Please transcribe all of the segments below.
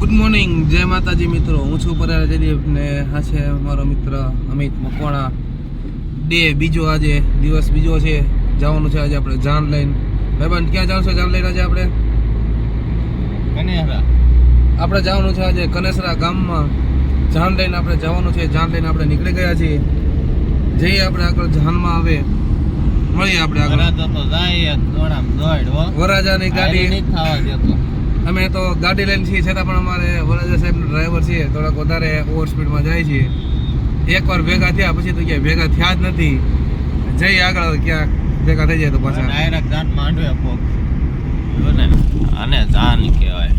Good morning, જય માતાજી મિત્રો. હું છું પરેશ જયદીપ ને આ છે મારો મિત્ર અમિત મકવાણા. બીજો આજે દિવસ બીજો છે. જવાનું છે આજે આપણે જાન લઈને. ભાઈબંધ ક્યાં જવાનું છે જાન લઈને આજે આપણે? કનેસરા. આપણે જવાનું છે આજે કનેસરા ગામમાં. જાન લઈને આપણે જવાનું છે. જાન લઈને આપણે નીકળી ગયા છીએ. જઈએ આપણે આગળ જાનમાં આવે મળીએ આપણે આગળ. તો જાય દોડામ દોડ હો. વરાજાની ગાડી નહીં થવા દેતો. અમે તો ગાડી લઈને છીએ છતાં પણ અમારે વરાજા સાહેબનો ડ્રાઈવર છે થોડાક વધારે ઓવર સ્પીડમાં જાય છે. એકવાર ભેગા થયા પછી તો ક્યાંય ભેગા થયા જ નથી. જઈ આગળ ક્યાંક ભેગા થઈ જાય તો પાછા ડાયરેક્ટ જાન માંડવે પોક ને આને જાન કહેવાય.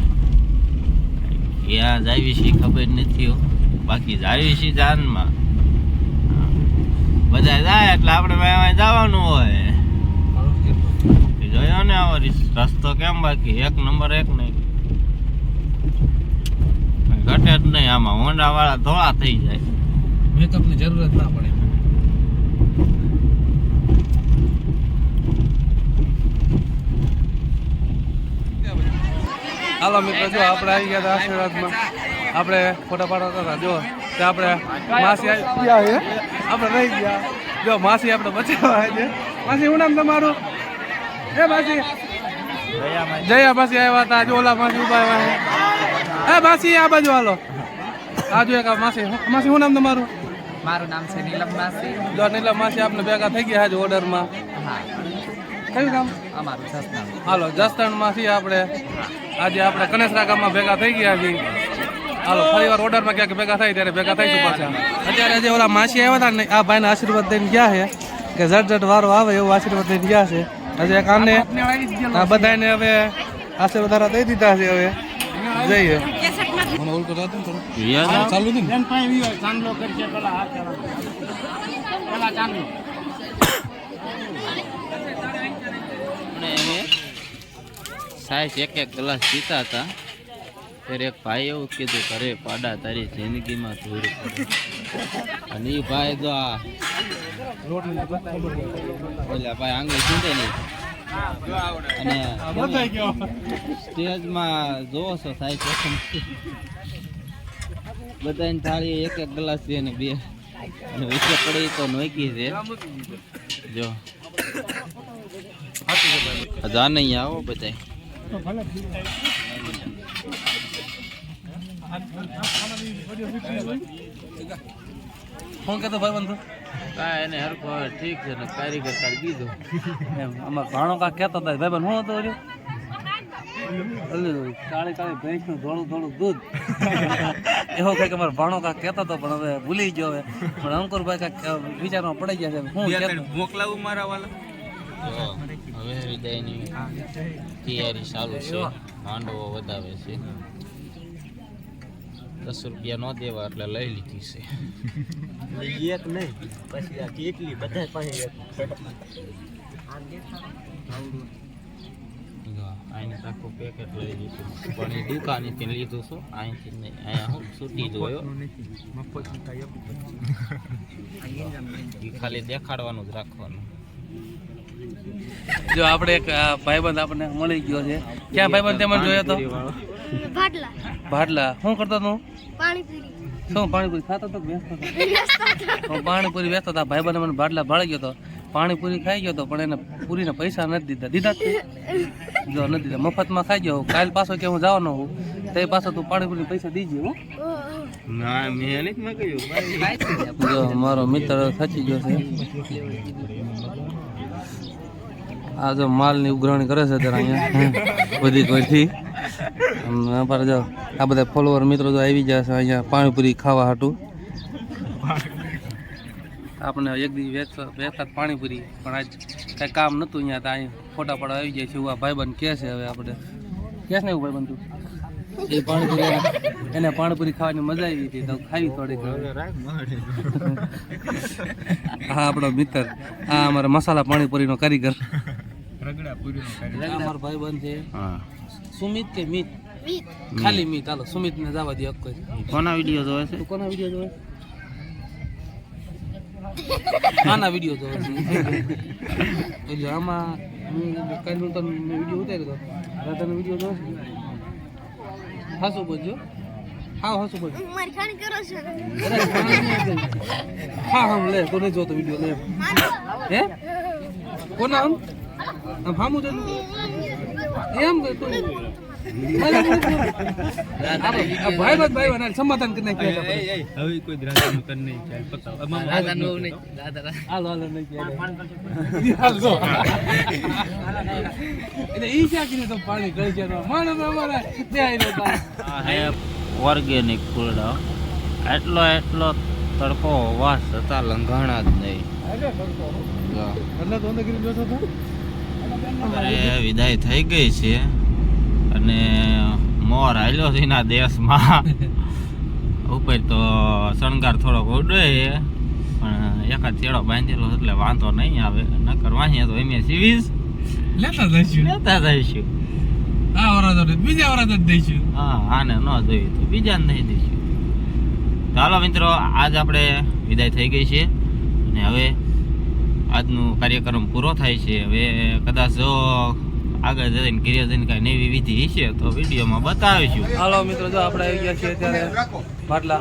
ક્યાં જાવી છે ખબર નથી હો. બાકી જાવી છે જાનમાં બધા જાય એટલે આપણે જવાનું હોય. જોયો ને આવો રસ્તો કેમ બાકી એક નંબર એક નહીં ઘટે જ નહીં. આમાં હોન્ડા વાળા ધોળા થઈ જાય. મેકઅપની જરૂરત ના પડે. હાલો મિત્રો, જો આપણે આવી ગયા હતા આશીર્વાદમાં. આપણે ફોટા પાડતા હતા. જો આપણે માસી આવી ગયા છે. આપણે રહી ગયા. જો માસી આપણે બચાવવા છે. માસી શું નામ તમારું? એ માસી જયા માસી આવ્યા હતા. જો ઓલા માસી ઉભા આવ્યા છે. એ માસી આ બાજુ હાલો. આ જો એક માસી. માસી શું નામ તમારું? મારું નામ છે નીલમ માસી. જો નીલમ માસી આપણે ભેગા થઈ ગયા છે ઓર્ડરમાં. હા, કયું કામ? અમારું જસદણ. હાલો જસદણમાં છીએ આપણે. આજે આપણે કનેસરા ગામમાં ભેગા થઈ ગયા છીએ. હાલો ફરી વાર ઓર્ડરમાં ક્યાંક ભેગા થાય ત્યારે ભેગા થઈશું પાછા. અત્યારે જે ઓલા માસી આવ્યા હતા ને આ ભાઈને આશીર્વાદ દઈને ગયા છે કે ઝટ વારો આવે એવું આશીર્વાદ દઈને ગયા છે. હજી એક આને આ બધાને હવે આશીર્વાદ દઈ દીધા છે. હવે જઈએ. મને ઓલ કરતા હતું થોડું ચાલુ હતું ને. સાહેબ એક ગ્લાસ પીતા હતા ત્યારે એક ભાઈ એવું કીધું ઘરે પાડા તારી જિંદગીમાં ધૂળ પડે. અને એ ભાઈ તો આ ઓલા ભાઈ આંગળી ચૂંટે નહીં. અને સ્ટેજમાં જોવો છો થાય છે બધાની થાળી એક ગ્લાસ છે ને બે અને વિશે પડી તો નોકી છે. જો જા નહીં આવો બધા. ફોન કરતો ભાઈ બંધ એને હરખો ઠીક છે ને કારીગર કાઢી દીધો. એમ અમાર ભાણો કાંક કહેતો હતા ભાઈ બંધ. શું હતો કાળી કાળી ભેંસનું થોડું દૂધ એવો કંઈક અમારો ભાણો કાંક કહેતો હતો પણ હવે ભૂલી ગયો. હવે પણ અંકુરભાઈ કાંક વિચારમાં પડી ગયા છે. હું મોકલાવું મારા વાલા. હવે હૃદયની તૈયારી ચાલુ છે. માંડવો વધાવે છે. 10 રૂપિયા નો દેવા એટલે લઈ લીધી છે. એક નહીં પછી આ કેટલી બધા પાસે આને આખું પેકેટ લઈ લીધું પણ એ દુકાનેથી લીધું છું. અહીંથી નહીં, અહીંયા હું છૂટી જોયો એ ખાલી દેખાડવાનું જ રાખવાનું. જો આપણે એક ભાઈબંધ આપણને મળી ગયો છે. ક્યાં ભાઈબંધ તે મને જોયો તો? ભાડલા. શું કરતો તું? શું પાણીપુરી ખાતો તો બેસતો હતો? પાણીપુરી બેસતો હતા. ભાઈબંધ મને ભાડલા ભાળી ગયો હતો. પાણીપુરી ખાઈ ગયો હતો પણ એને પૂરીના પૈસા નથી દીધા. જો નથી દીધા. મફતમાં ખાઈ ગયો. કાલ પાછો કે હું જવાનો હું તો પાછો તું પાણીપુરી પૈસા દીજે. હું ના મેં નથી કહ્યું. જો મારો મિત્ર થચી ગયો છે. આ જો માલની ઉઘરાણી કરે છે ત્યારે અહીંયા બધી કોઈથી. જો આ બધા ફોલોવર મિત્રો તો આવી ગયા છે અહીંયા પાણીપુરી ખાવા હાટું. આપણે એક દિવસ વેચતા પાણીપુરી પણ આજ કાંઈ કામ નહોતું અહીંયા. તો અહીં ફોટા પાડવા આવી જાય છે એવું આ ભાઈબંધ કહે છે. હવે આપણે કહે ને એવું ભાઈબંધ તું એ પાણીપુરી એને પાણીપુરી ખાવાની મજા આવી હતી તો ખાવી થોડીક. હા આપણો મિત્ર. આ અમારા મસાલા પાણીપુરીનો કારીગર. અમારો ભાઈબંધ છે સુમિત કે મિત? ખાલી મિત. હાલો સુમિત ને જવા દે. કોના વિડીયો જોવે છે? કોના વિડીયો જોવે? આના વિડીયો જોવે છે. એટલે આમાં કાલે હું તને વિડીયો ઉતાર્યો હતો. રાધાનો વિડીયો જોવે છે. હાસો બોલજો. હા હા શું બોલ મારી ખાણી કરો છો હા હા લે તો નહીં જોતો વિડીયો લે હે કોના આમ હામું જો એમ કે તું ભાઈ ભાઈ સમાધાન કરી નાખ્યા હવે કોઈ દ્રાક્ષ કર નહીં ચાલ પતાવ હાલો હાલો નહીં હાલો એટલે ઈ ક્યાં તો પાણી ગળી જાય માણસ અમારા બે આઈને આ હે ઓર્ગેનિક ફૂલડા એટલો તડકો હોવા છતાં લંઘાણા જ નહીં જો. એટલે તો અંદર બેઠો હતો અરે વિદાય થઈ ગઈ છે અને મોર હાલ્યો છે એના દેશમાં ઉપર તો શણગાર થોડોક ઉડે પણ એકાદ ચેડો બાંધેલો છે એટલે વાંધો નહીં આવે નકર વાંચીએ તો એમ સીવીસ લેતા જઈશું લેતા જઈશું. આ વરાદ બીજા વરાદ જ દઈશું હા આને ન જોયું તો બીજાને નહીં દઈશું. ચાલો મિત્રો આજ આપણે વિદાય થઈ ગઈ છે અને હવે આજનું કાર્યક્રમ પૂરો થાય છે. હવે કદાચ જો આગળ જઈને ઘરે જઈને કાંઈ નવી વિધિ હશે તો વિડીયોમાં બતાવીશું. હાલો મિત્રો જો આપણે આવી ગયા છીએ અત્યારે પાટલા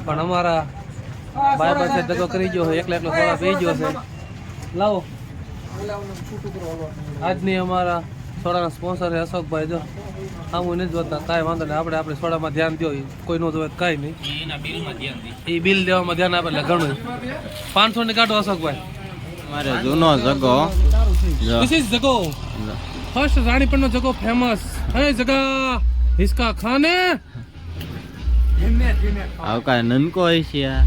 પણ અમારા ભાઈ પાસે દગો કરી ગયો છે એકલા સોડા પી ગયો છે. લાવો આજની અમારા સોડાના સ્પોન્સર છે અશોકભાઈ. જો આમ નથી જોતા કાંઈ વાંધો નહીં આપણે સોડામાં ધ્યાન દો કોઈ ન જોવે કાંઈ નહીં એના બિલમાં ધ્યાન દે. એ બિલ દેવામાં ધ્યાન આપે એટલે ઘણું 500 ની કાઢો અશોકભાઈ. મારે જૂનો જગો જો. This is Jago first રાણીપણનો Jago famous હે જગા હિસકા ખાને આવ કાંઈ નનકો હોય છે આ.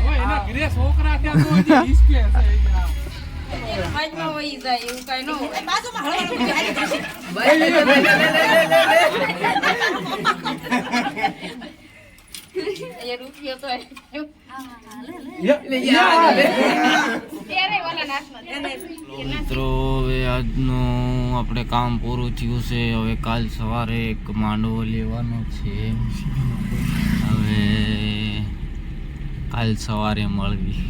ઓય એના ઘરે છોકરા ત્યાં તો હજી હિસકે છે વાજમાં વહી જાય એવું કઈ ન હોય બાજુમાં એ રૂપિયો તો મિત્રો હવે આજનું આપણે કામ પૂરું થયું છે. હવે કાલ સવારે એક માંડવો લેવાનો છે. હવે કાલ સવારે મળવી.